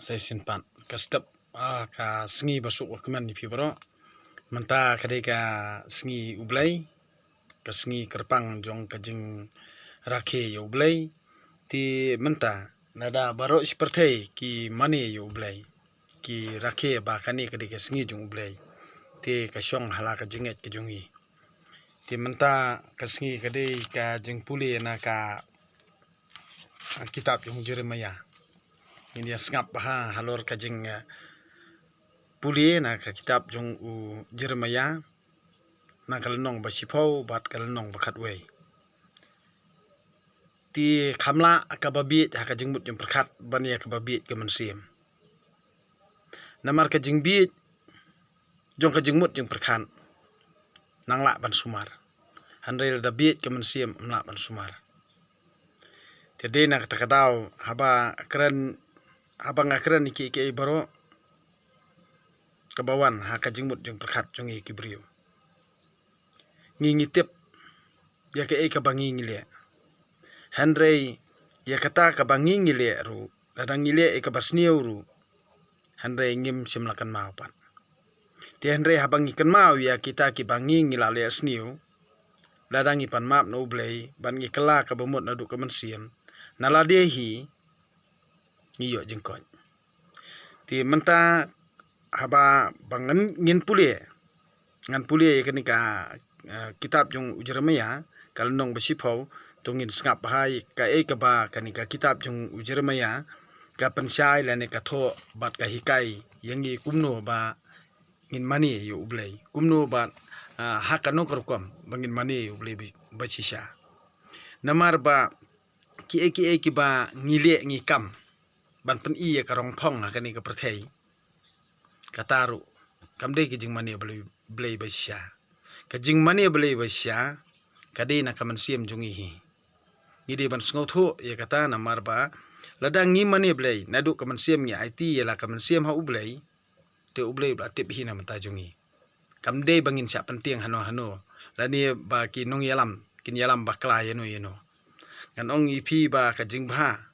saya simpan ka step ka sengi basuk keman ni pibro menta kadeka sengi ublai ka sengi kerpang jong kajing rakhe yo ublai ti menta nada baro seperti ki mani yo ublai ki rakhe ba kani kadeka sengi jong ublai ti ka syong hala ka jinget ke jongi ti menta ka sengi kadeka jing puli na ka kitab jong Jeremia ini sengap baha halor kajing puli na ka kitab jong Jeremia na kalenong basipau bat kalenong bakatway ti kamla ka babit ha kajing mut jong perkat bania ka babit ke mensim namar kajing bit jong kajing mut jong perkan nangla ban sumar handrel da bit ke mensim mla ban sumar jadi nak takadaw haba keren abang akren iki baro kabawan ha kajing mut jong perkat jong iki brio ngingi tip ya ke kabangi ngile handrei ya kata kabangi ngile ru ladang ngile kabasniu ru handrei ngim simlakan maupan ti handrei habang ikan mau ya kita ki bangi ngilale asniu ladang ipan map no blei ban ngikela kabamut na du kemensiam naladehi iyo jengkot ti menta haba bangen ngin puli ngan puli kenika kitab jong Jeremia kalnong basipau tungin sengap bahai ka ba kanika kitab jong Jeremia ka pensai lane ka tho bat ka hikai yangi kumno ba ngin mani yo ublei kumno ba hakano kerkom bangin mani yo ublei basisha namar ba ki ba ngile ngikam ban pen iya karong pong akani ka perthei kataru kamde ki jing mani blei basya ka jing mani blei basya kade na kaman siam jungi hi ngide ban sngau tho ya kata na marba ladang ngi mani blei nadu kaman siam ngi IT ya la kaman siam ha ublei te ublei bla tip hi na mata jungi kamde bangin sya penting hano lani ba ki nong yalam kin yalam bakla yeno kan ong ipi ba ka jing bha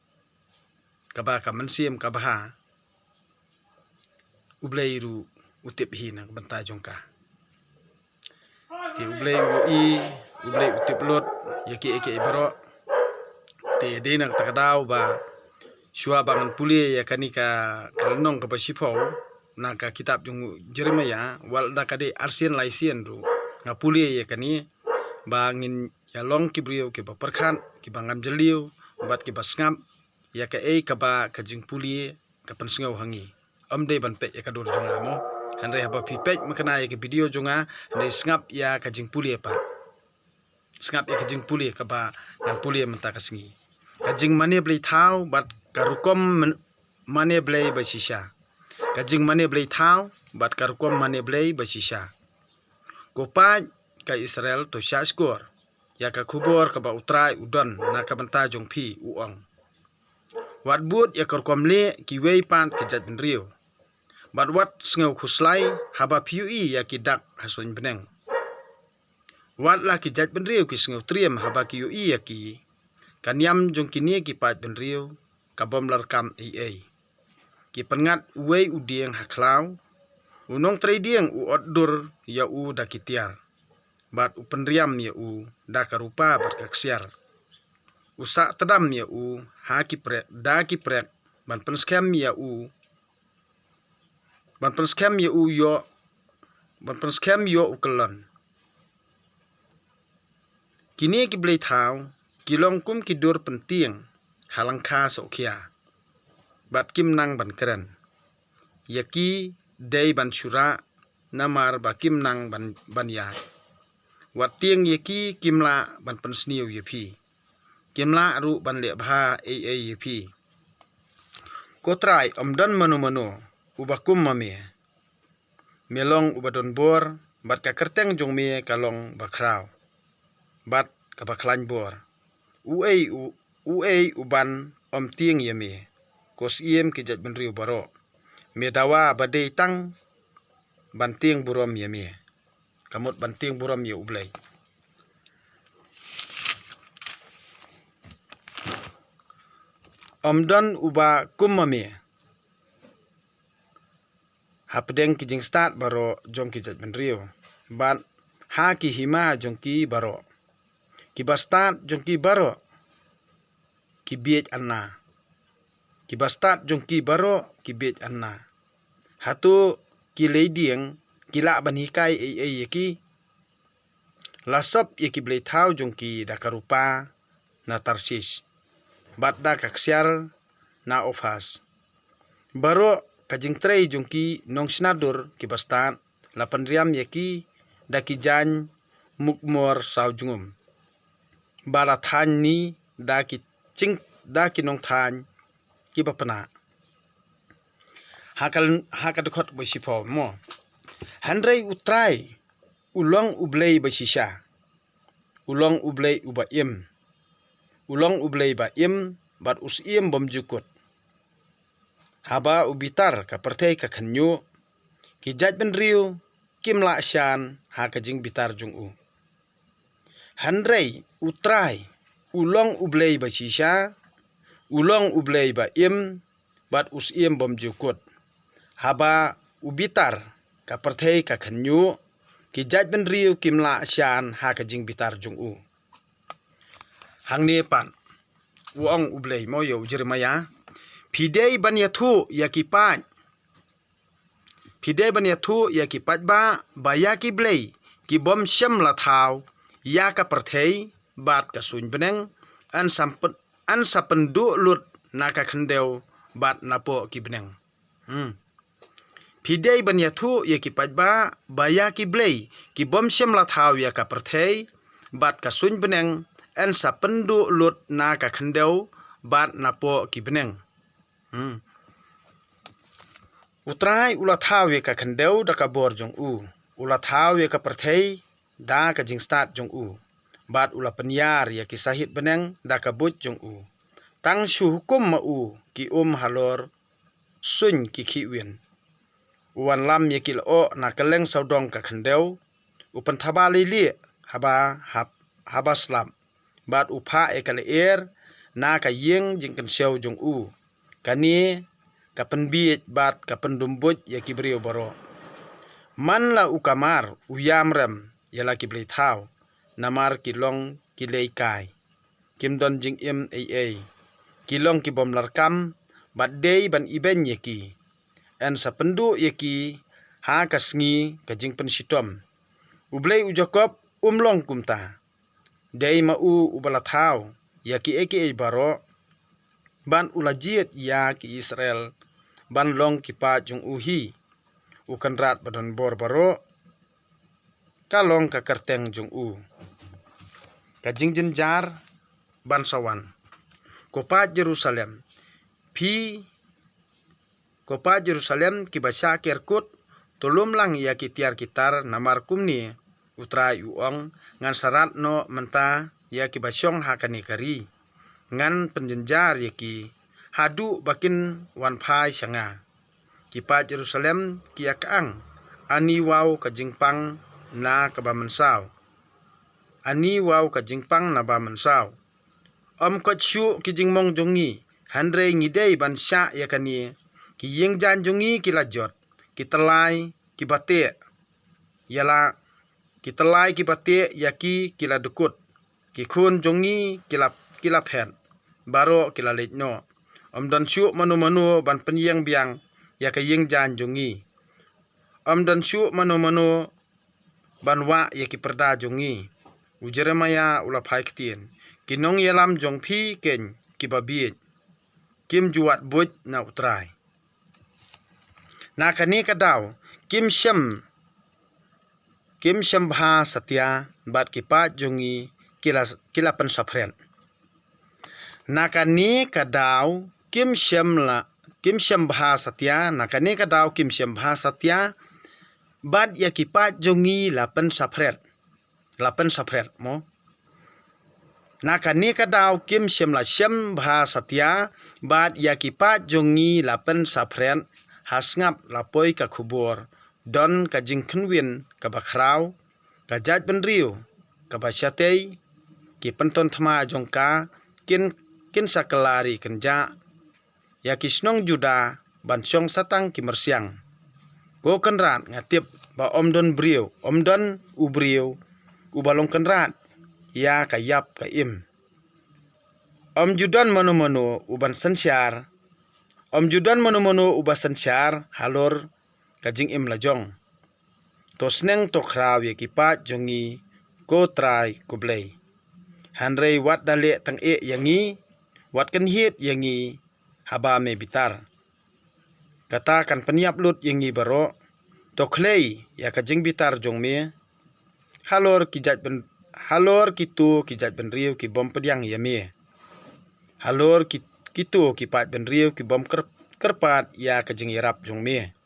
kaba ka mensiam ka baha ublei ru utip hi na banta jongka ti ublei ublei utip lot yaki baro ti de nak takadaw ba syua bangan puli ya kanika kalnong ka basipau na ka kitab jong Jeremia wal da kade arsien laisien ru nga puli ya kani bangin ya long kibrio ke baperkhan ki bangam jeliu bat ki basngam ya ka ba kajing puli ka pensngau hangi amde ban pe ya kadur jonga mo handai haba pipek makana ya ke video jonga handai sngap ya kajing puli apa sngap ya kajing puli ka ba ngan puli menta kasingi kajing mane blei thau bat karukom mane blei basisha kajing mane blei thau bat karukom mane blei basisha gopa ka Israel to shaskor ya ka khubor ka ba utrai udon na ka banta jong phi uong wat but ya karukom le ki wei pan ki jat benrio bat wat sngau khuslai haba pui ya ki dak hasun beneng wat la ki jat benrio ki sngau triem haba ki ui ya ki kanyam jong kini ki pat benrio ka bom larkam ki pengat wei udieng haklau unong trading u oddur ya u dakitiar bat upenriam ya u dakarupa bat kaksiar usa tedam ya u haki prek daki prek ban penskem ya u ukelon kini ki blei thau kilong kum kidur penting halangkha sokia bat kim nang ban keren yaki dei ban syura namar ba kim nang ban ya wat tieng yaki kimla ban pensniu yepi kimla ru ban le bha yepi kotrai omdan manu ubakum mame melong ubadon bor bat ka kerteng jong me kalong bakrau bat ka baklan bor uei uban om tieng yeme kos iem ki jat benriu baro medawa badei tang banting burom yeme kamut banting burom ye ublei omdan uba kummame Hapdeng ki jing start baro jong ki judgment rio. Bat ha ki hima jong ki baro. Ki ba start jong ki baro. Ki biej anna. Ki ba start jong ki baro ki biej anna. Hatu ki leidieng ki la ban hikai ye ki. Lasop ye ki blei thau jong ki dakarupa na Tarsis. Bat da kaksiar na ofas. Baro kajing trei jong ki nong sinadur ki bastan lapan riam ye ki da ki jan mukmor sau jungum. Bara than ni da ki nong than ki bapana. Hakadukot besipo mo. Handrei utrai ulong ublei besisha. Ulong ublei ubaim. Ulong ublei baim bat usim bom jukut. Haba ubitar ka pertei ka khanyu ki judgment riu kim la shan ha ka jing bitar jung u. Handrei utrai ulong ublei ba shisha ulong ublei ba im bat usim bom jukut. Haba ubitar ka pertei ka khanyu ki judgment riu kim la shan ha ka jing bitar jung u. Hang ni pan uong ublei mo yo Jeremaya. Pidei ban yathu yakipaj. Pidei ban yathu yakipaj ba yaki blei ki bom syam la thau ya ka perthei bat ka suin beneng an sapendu lut na ka khendeu bat napo ki beneng. Pidei ban yathu yakipaj ba yaki blei ki bom syam la thau ya ka perthei bat ka suin beneng an sapendu lut na ka khendeu bat napo ki beneng. Utrai ula thau ye ka khendeu da ka bor jong u. Ula thau ye ka perthei da ka jing start jong u. Bat ula penyar ye ki sahit beneng da ka but jong u. Tang shu hukum ma u ki halor sun ki khiwin. Uwan lam ye ki lo na keleng saudong ka khendeu. Upan thaba lili haba slam. Bat upha e ka leer na ka yeng jing kan sew jong u. Kani kapen biet bat kapen dumbut ya ki brio baro. Man la ukamar uyam rem ya la ki blei thau. Namar ki long ki lei kai. Kim don jing im ai. Ki long ki bom larkam bat dei ban iben ye ki. En sapendu ye ki ha kasngi ka jing pen sitom. Ublei u Jakob umlong kumta. Dei ma u ubala thau ya ki eke baro. Ban ulajiet ya ki Israel ban long ki pa jung uhi ukan rat badan bor baro kalong ka kerteng jung u ka jingjen jar ban sawan kopa Jerusalem kopa Jerusalem ki basha kerkut tolum lang ya ki tiar kitar namar kumni utrai uong ngan sarat no menta ya ki basyong hakani kari. Ngan penjenjar yaki hadu bakin wan phai sanga kipa Jerusalem ki akang ani wau ka jingpang na ka ba mensau ani wau ka jingpang na ba mensau ko chu ki jingmong jongi handre ngidei ban sha yakani ki yengjan jongi ki lajot ki telai ki bate yala ki telai ki bate yaki ki la dukut ki khun jongi ki la phen baro ki la lejno dan syu manu ban penyang biang ya ka yeng jan jongi dan syu manu ban wa ya ki perda jongi u Jeremaya ula phai ktien kinong yalam jong phi ken ki babiet kim juat buj na utrai na kani kadaw kim shem bha satya bat ki pa jongi kila pen safren nakani kadaw kim shem bha satya nakani kadaw kim shem bha satya bat ya ki pa jongi lapen safret mo nakani kadaw kim shem bha satya bat ya ki pa jongi lapen safret hasngap lapoi ka khubor don ka jingkhnwin ka bakraw ka jat benriu ka basyatei ki penton thma jongka kin sakelari kenja ya kisnong juda ban syong satang ki mersiang Go kenrat ngatip ba om don brio, om don u brio, u balong kenrat, ya kayap ka im. Om judan mano uban sensyar, om judan mano uba sensyar, halor kajing im lajong. To sneng to kraw ye kipat jongi, ko try ko blay. Hanrei wat dale tang e yangi, wat kan hit yangi, haba me bitar. Kata kan peniap lut yangi baro, to klei ya kajing bitar jong me, halor kitu kijat ben riu ki bom pediang ya me. Halor kitu kipat ben riu ki bom kerpat ya kajing yarap jong me.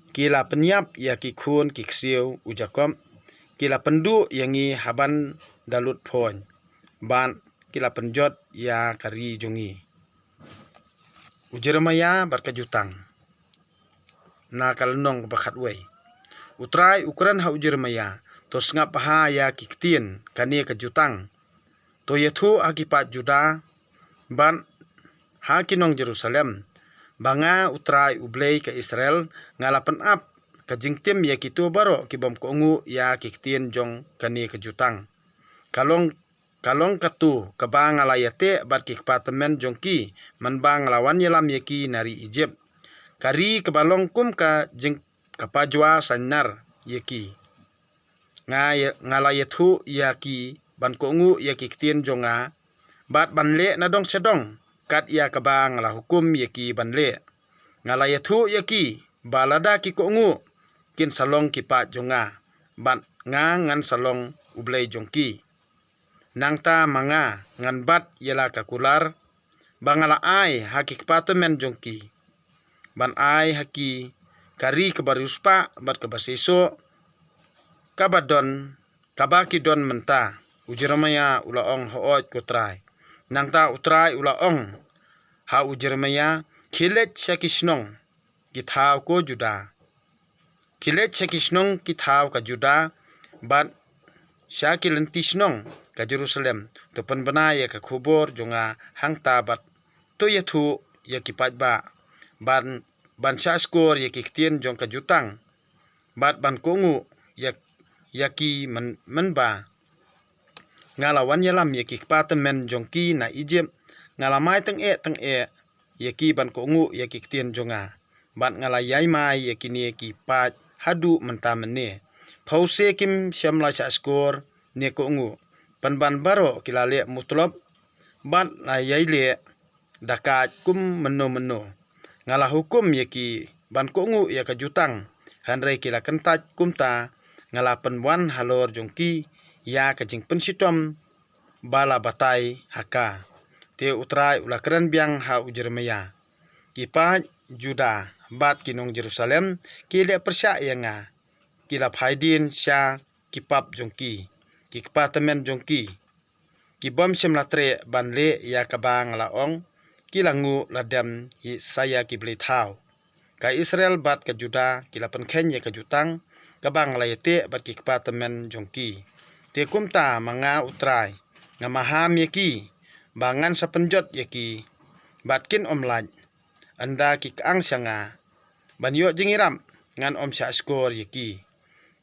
Kila peniap ya ki khun ki ksiu ujakom, kila pendu yangi haban dalut phon, ban kila penjot ya kari jongi. Ujeremaya berkajutang. Na kalnong bakat way. Utrai ukuran ha ujeremaya, to sngap ha ya kiktien kani kajutang. To yethu akipat Juda, ban ha kinong Jerusalem. Banga utrai ublay ke Israel ngalapan ap kajing tim ya kitu baro kibom kongu ya kiktien jong kani kajutang. Kalong katu kabang alayate bat kikpatemen jongki manbang lawan yelam yaki nari Egypt. Kari kebalong kum ka jing kapajwa sanar yaki. Ngalayathu yaki ban kongu ya kiktien jonga bat banle nadong sedong. Kat ya kabang la hukum yaki banle. Ngalayathu yaki balada ki kongu kin salong kipat jonga. Bat ngan salong ublay jongki. Nangta manga ngan bat yela kakular. Bangala ai haki kipatumen jongki. Ban ai haki kari kebaruspa bat kebaseso. Kabaki don menta. Ujeremaya ulaong hoot kotrai. Nangta utrai ulaong ha ujeremaya kilet sekisnong kithaw ko Juda. Kilet sekisnong kithaw ka Juda bat syakilentisnong ka Jerusalem to penbenaya ka kubur jonga hangta bat to yathu ya kipat ba ban syaskor ya kiktien jong ka jutang bat ban kongu yaki menba ngalawan yalam yaki kpatemen jongki na Egypt ngalamai teng e yaki ban kongu yaki ktien jonga bat ngalayai mai yaki ni yaki pat hadu mentamene pause kim syamla syaskor ne kongu panban baro kilale mutlab bat layai le dakat kum meno ngala hukum yaki ban kongu ya kajutang hanrei kila kentat kumta ngala penwan halor jongki ya kajing pensitom bala batai haka te utrai ula keren biang ha ujeremaya kipa Juda bat kinong Jerusalem kile persya yanga kila phaidin sya kipap jongki kikpatemen jongki kibom semlatre banle ya kabang laong kilangu ladam saya kibli thau ka Israel bat ka Juda kila penkhen ya ka jutang kabang layete bat kikpatemen jongki te kumta manga utrai ngamaham yaki bangan sapenjot yaki batkin omlaj anda kikang syanga banyo jingiram ngan om syaskor yaki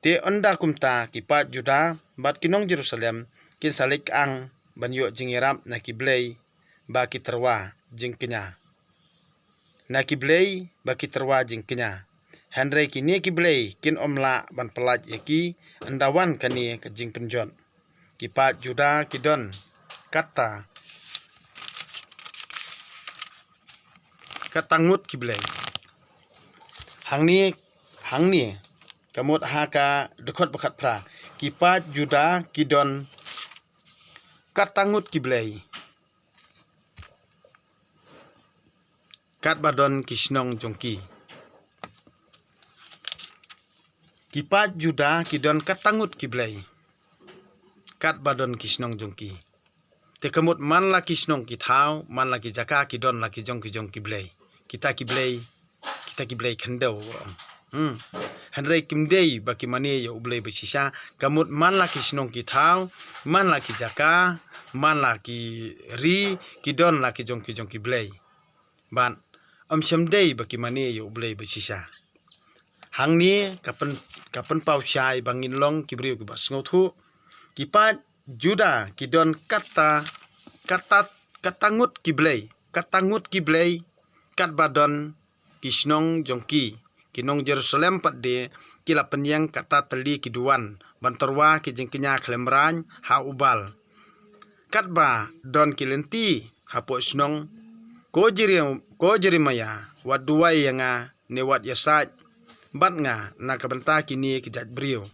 te anda kumta kipat Juda bat kinong Jerusalem kin salik ang banyo jingiram na kiblay ba kiterwa jingkenya na kiblay ba kiterwa jingkenya Henry kini kiblay kin omla ban pelat yaki andawan kani kajing penjot kipat Juda kidon kata katangut kiblay hang ni kamut haka dekot bakat pra kipat Juda kidon katangut kiblay kat badon kisnong jongki kipat Juda kidon katangut kiblay kat badon kisnong jongki te kamut man la kisnong kithaw man la ki jaka kidon la ki jong kiblay kita kiblay khendau Henry kimdei baki mane ya ublay besisa kamut man la kisnong kithaw man la ki jaka man la ki ri kidon la ki jong kiblay ban om semdei baki mane ya ublay besisa hang ni kapan pau syai bangin long kibriu ki bas ngothu kipat juda kidon katangut kiblei kat badon kisnong jongki kinong Jerusalem padde kila penyang kata teli kiduan bantorwa kijing kinya klemran ha ubal kat ba don kilenti hapo snong ko Jeremaya waduai yanga newat yasaj bat nga nakabenta kini kijat brio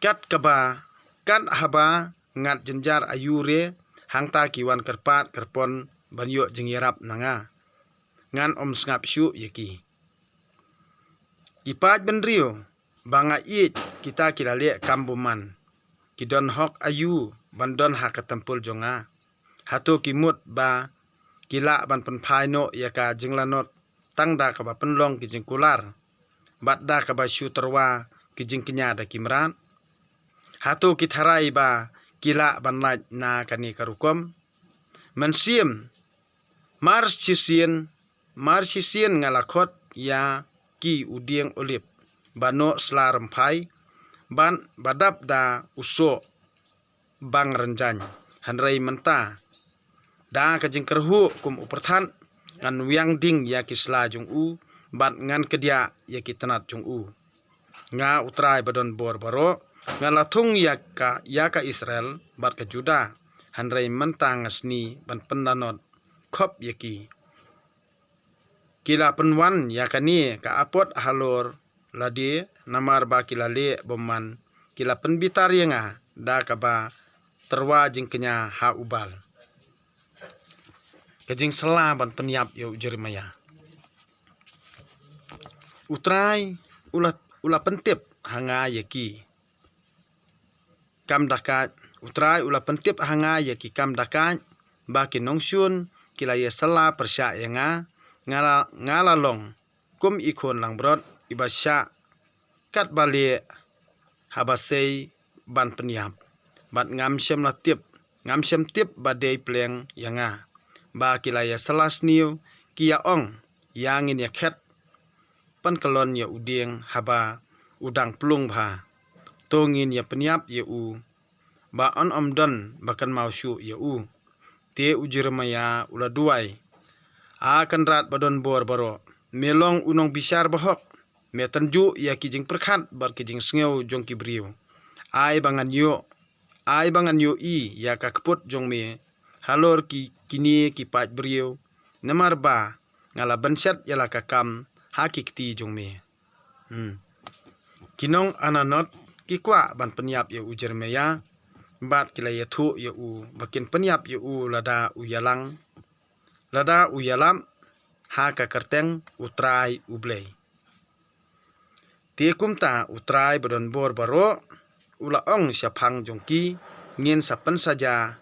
kat kaba kan haba ngat jenjar ayure hangta kiwan kerpat kerpon banyo jengyarap nanga ngan sngap syu yeki ipat benrio banga it kita kilale kambuman kidon hok ayu bandon hakatempul jonga hatu kimut ba kila ban penpai no yaka jinglanot tangda kaba penlong kijing kular batda kaba syu terwa kijing kenya da kimran hatu kitharai ba kila ban laj na kani karukom mensim marsisien ngalakot ya ki udieng olip bano slarempai ban badap da uso bang renjan hanrei menta da kajing kerhu kum uperthan ngan wiang ding ya kisla jung u bat ngan kedia ya kitanat jung u nga utrai badon bor baro ngalatung yaka Israel bat ke Juda hanrei mentang ngasni ban pendanot khop yaki kila penwan yakani ka apot halor ladi namar ba kila le boman kila penbitar yenga da kaba terwa jingkenya ha ubal kajing sela ban penyap yo Jeremaya utrai ula pentip hanga yaki kam dakat utrai ula pentip hanga yaki kam dakat ba kinongsyun kila ye sela persya yenga ngala long kum ikon lang brot ibasya kat bali habasei ban penyap bat ngam syem tip badai pleng yanga ba kila ye selas niu kia ong yangin ya khet pan kelon ya uding haba udang plung bha tongin ya penyap ye u ba on omdon bakan mausyu ye u te Jeremaya ula duai akan rat badon bor baro melong unong bisar bahok me tanju ya kijing perkhat bar kijing sngew jong kibriu ai bangan yo i ya ka kput jong me halor kini kipat brio namar ba ngala bansat yala ka kam hakikti jong me kinong ananot kikwa ban penyap ye u Jeremaya bat kila ye thu ye u bakin penyap ye u lada uyalam ha ka kerteng utrai ublei ti kumta utrai badon bor baro ula ong syapang jongki ngin sapen saja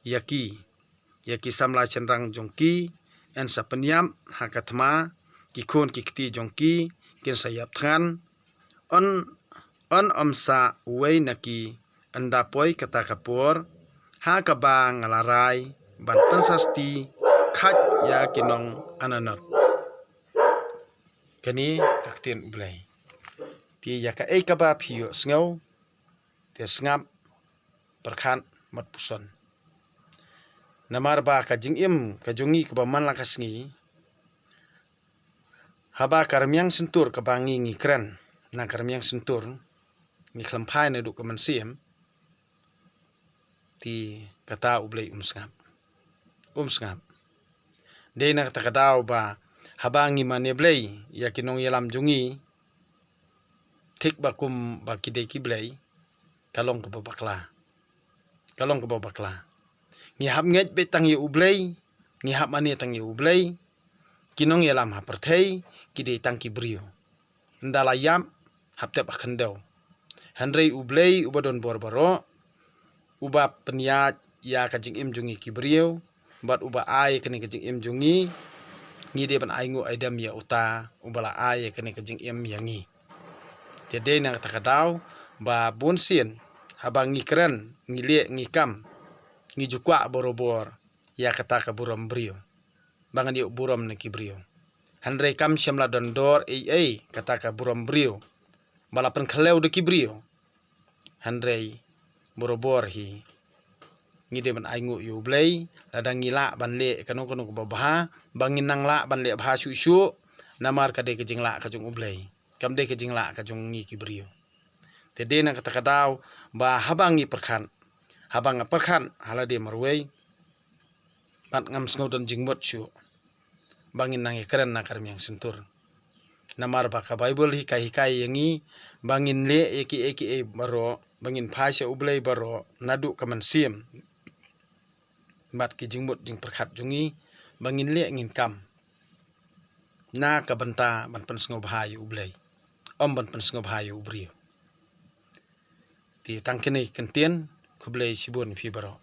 yaki samla cenrang jongki en sapenyam hakatma kikun kikti jongki kin sayap than on omsa wei naki andapoi kata kapur ha kabang ngalarai ban pensasti khat ya kinong ananot kani kaktin ublai ti ya ka kaba phiyo sngaw te snap perkhan mat puson namar ba ka jingim ka jongi ka ba man lakasngi haba karmyang sentur ka bangi ngikran na karmyang sentur ni klampai na du ka mansiem ti kata ublai umsngap de na kata kadaw ba habangi maneblay ya kinong yalam jungi tik bakum bakide kiblay kalong ke babakla ngi hap nget betang ye ublay ngi hap mani tang ye ublay kinong yalam haperthei kide tang kibrio ndala yam hap tep akhandaw handrei ublay ubadon borbaro uba penyat ya kajing im jungi kibrio bat uba ai kene kajing im jungi ngi de ban aingu aidam ya uta ubala ai kene kajing im yangi tede na takadaw ba bonsin habang ngikran ngile ngikam ngijukwa borobor ya kata ka buram brio bangan yu buram na kibrio Handrei kam syamla dondor kata ka buram brio. Balapan khaleu de kibrio. Handrei borobor hi ngide ban aingu yu blei ladang ngila ban le kanu babaha bangin nang la ban le bha shu namar kade ke jingla ka jung ublei kam de ke jingla ka jung ngi kibrio. Te de na kata kadau ba habangi perkhan habang perkhan halade marwei mat ngam sngodan jingmot shu bangin nang keren na karmiang sentur. Namar ba ka Bible hikai yangi bangin le eki baro bangin phasya ublei baro nadu kaman sim mat ki jingmut jing perkhat jungi bangin le ngin kam na ka banta ban pen sngo bhayu ublei ban pen sngo bhayu ubri ti tangkini kentien kublei sibun fi baro